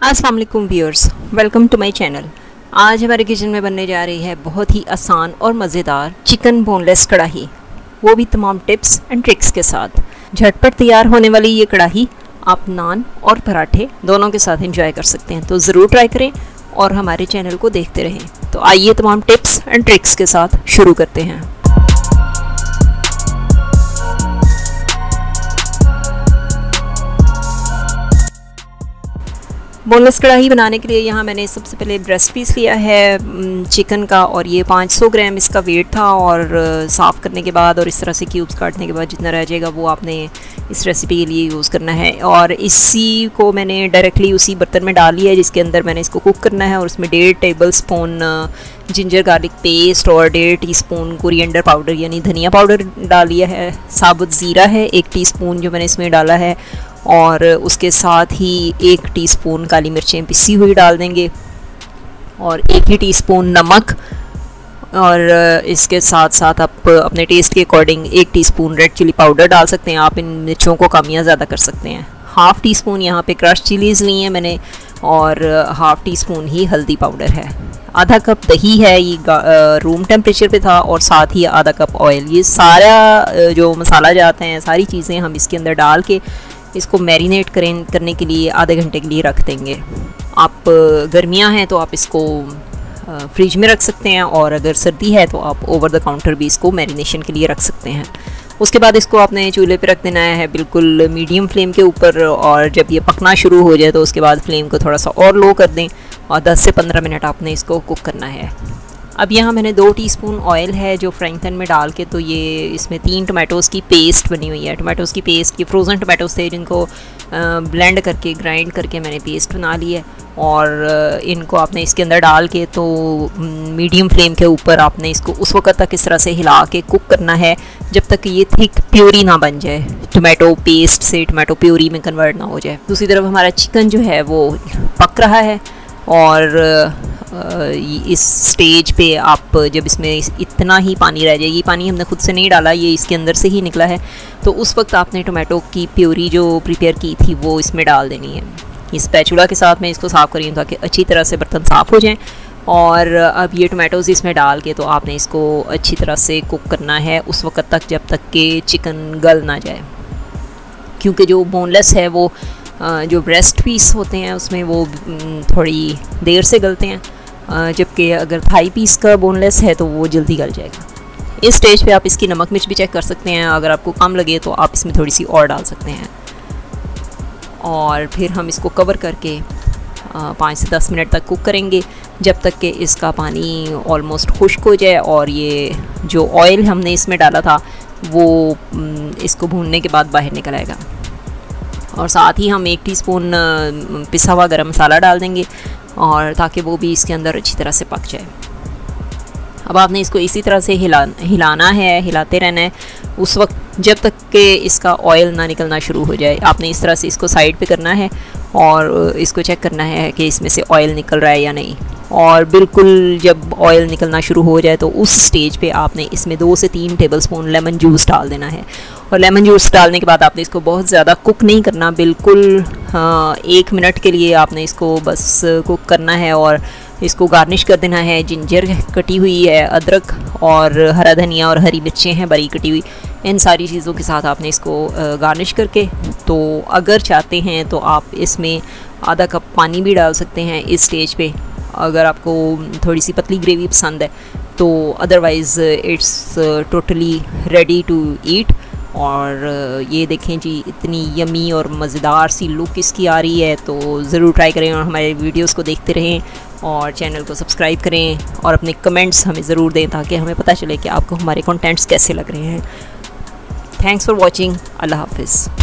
अस्सलाम वालेकुम viewers, welcome to my channel. आज हमारे किचन में बनने जा रही है बहुत ही आसान और मज़ेदार चिकन बोनलेस कढ़ाई, वो भी तमाम टिप्स एंड ट्रिक्स के साथ। झटपट तैयार होने वाली ये कढ़ाई आप नान और पराठे दोनों के साथ एंजॉय कर सकते हैं, तो ज़रूर ट्राई करें और हमारे चैनल को देखते रहें। तो आइए तमाम टिप्स एंड ट्रिक्स के साथ शुरू करते हैं। बोनलेस कढ़ाई बनाने के लिए यहाँ मैंने सबसे पहले ब्रेस्ट पीस लिया है चिकन का, और ये 500 ग्राम इसका वेट था। और साफ़ करने के बाद और इस तरह से क्यूब्स काटने के बाद जितना रह जाएगा वो आपने इस रेसिपी के लिए यूज़ करना है। और इसी को मैंने डायरेक्टली उसी बर्तन में डाल लिया है जिसके अंदर मैंने इसको कुक करना है। और उसमें 1.5 table spoon ginger garlic paste और 1.5 टीस्पून कोरिएंडर पाउडर यानी धनिया पाउडर डाल लिया है। साबुत ज़ीरा है 1 टीस्पून जो मैंने इसमें डाला है, और उसके साथ ही 1 टीस्पून काली मिर्चें पिसी हुई डाल देंगे, और 1 ही टीस्पून नमक, और इसके साथ साथ आप अपने टेस्ट के according 1 teaspoon red chilli powder डाल सकते हैं। आप इन मिर्चों को कम या ज़्यादा कर सकते हैं। 1/2 टीस्पून यहाँ पे क्रश चिलीज़ ली हैं मैंने, और 1/2 टीस्पून ही हल्दी पाउडर है। आधा कप दही है, ये रूम टेम्परेचर पे था, और साथ ही आधा कप ऑयल। ये सारा जो मसाला जाते हैं सारी चीज़ें हम इसके अंदर डाल के इसको मैरिनेट करने के लिए आधे घंटे के लिए रख देंगे। आप गर्मियां हैं तो आप इसको फ्रिज में रख सकते हैं, और अगर सर्दी है तो आप ओवर द काउंटर भी इसको मैरिनेशन के लिए रख सकते हैं। उसके बाद इसको आपने चूल्हे पे रख देना है बिल्कुल मीडियम फ्लेम के ऊपर, और जब ये पकना शुरू हो जाए तो उसके बाद फ्लेम को थोड़ा सा और लो कर दें, और 10 से 15 मिनट आपने इसको कुक करना है। अब यहाँ मैंने 2 टीस्पून ऑयल है जो फ्राइंग पैन में डाल के, तो ये इसमें 3 टमाटोज़ की पेस्ट बनी हुई है। टमाटोज़ की पेस्ट, ये फ्रोज़न टमाटोज़ थे जिनको ब्लेंड करके ग्राइंड करके मैंने पेस्ट बना ली है, और इनको आपने इसके अंदर डाल के तो मीडियम फ्लेम के ऊपर आपने इसको उस वक्त तक इस तरह से हिला के कुक करना है जब तक ये थिक प्यूरी ना बन जाए, टमाटो पेस्ट से टमाटो प्यूरी में कन्वर्ट ना हो जाए। दूसरी तरफ हमारा चिकन जो है वो पक रहा है, और इस स्टेज पे आप जब इसमें इतना ही पानी रह जाएगी, पानी हमने खुद से नहीं डाला, ये इसके अंदर से ही निकला है, तो उस वक्त आपने टोमेटो की प्यूरी जो प्रिपेयर की थी वो इसमें डाल देनी है। इस स्पैचुला के साथ मैं इसको साफ़ करी हूँ ताकि अच्छी तरह से बर्तन साफ़ हो जाएं। और अब ये टोमेटोज़ इसमें डाल के तो आपने इसको अच्छी तरह से कुक करना है उस वक्त तक जब तक कि चिकन गल ना जाए, क्योंकि जो बोनलेस है वो जो ब्रेस्ट पीस होते हैं उसमें वो थोड़ी देर से गलते हैं, जबकि अगर थाई पीस का बोनलेस है तो वो जल्दी गल जाएगा। इस स्टेज पे आप इसकी नमक मिर्च भी चेक कर सकते हैं, अगर आपको कम लगे तो आप इसमें थोड़ी सी और डाल सकते हैं। और फिर हम इसको कवर करके 5 से 10 मिनट तक कुक करेंगे, जब तक कि इसका पानी ऑलमोस्ट खुश्क हो जाए और ये जो ऑयल हमने इसमें डाला था वो इसको भूनने के बाद बाहर निकल आएगा। और साथ ही हम 1 टीस्पून पिसा हुआ गरम मसाला डाल देंगे, और ताकि वो भी इसके अंदर अच्छी तरह से पक जाए। अब आपने इसको इसी तरह से हिलाना है, हिलाते रहना है उस वक्त जब तक कि इसका ऑयल ना निकलना शुरू हो जाए। आपने इस तरह से इसको साइड पे करना है और इसको चेक करना है कि इसमें से ऑयल निकल रहा है या नहीं। और बिल्कुल जब ऑयल निकलना शुरू हो जाए तो उस स्टेज पे आपने इसमें 2 से 3 टेबलस्पून लेमन जूस डाल देना है। और लेमन जूस डालने के बाद आपने इसको बहुत ज़्यादा कुक नहीं करना, बिल्कुल 1 मिनट के लिए आपने इसको बस कुक करना है। और इसको गार्निश कर देना है, जिंजर कटी हुई है, अदरक और हरा धनिया और हरी मिर्चें हैं बारीक कटी हुई, इन सारी चीज़ों के साथ आपने इसको गार्निश करके, तो अगर चाहते हैं तो आप इसमें आधा कप पानी भी डाल सकते हैं इस स्टेज पे, अगर आपको थोड़ी सी पतली ग्रेवी पसंद है तो। Otherwise it's totally ready to eat. और ये देखें जी, इतनी यमी और मज़ेदार सी लुक इसकी आ रही है, तो ज़रूर ट्राई करें और हमारे वीडियोस को देखते रहें और चैनल को सब्सक्राइब करें, और अपने कमेंट्स हमें ज़रूर दें ताकि हमें पता चले कि आपको हमारे कंटेंट्स कैसे लग रहे हैं। Thanks for watching. अल्लाह हाफिज़।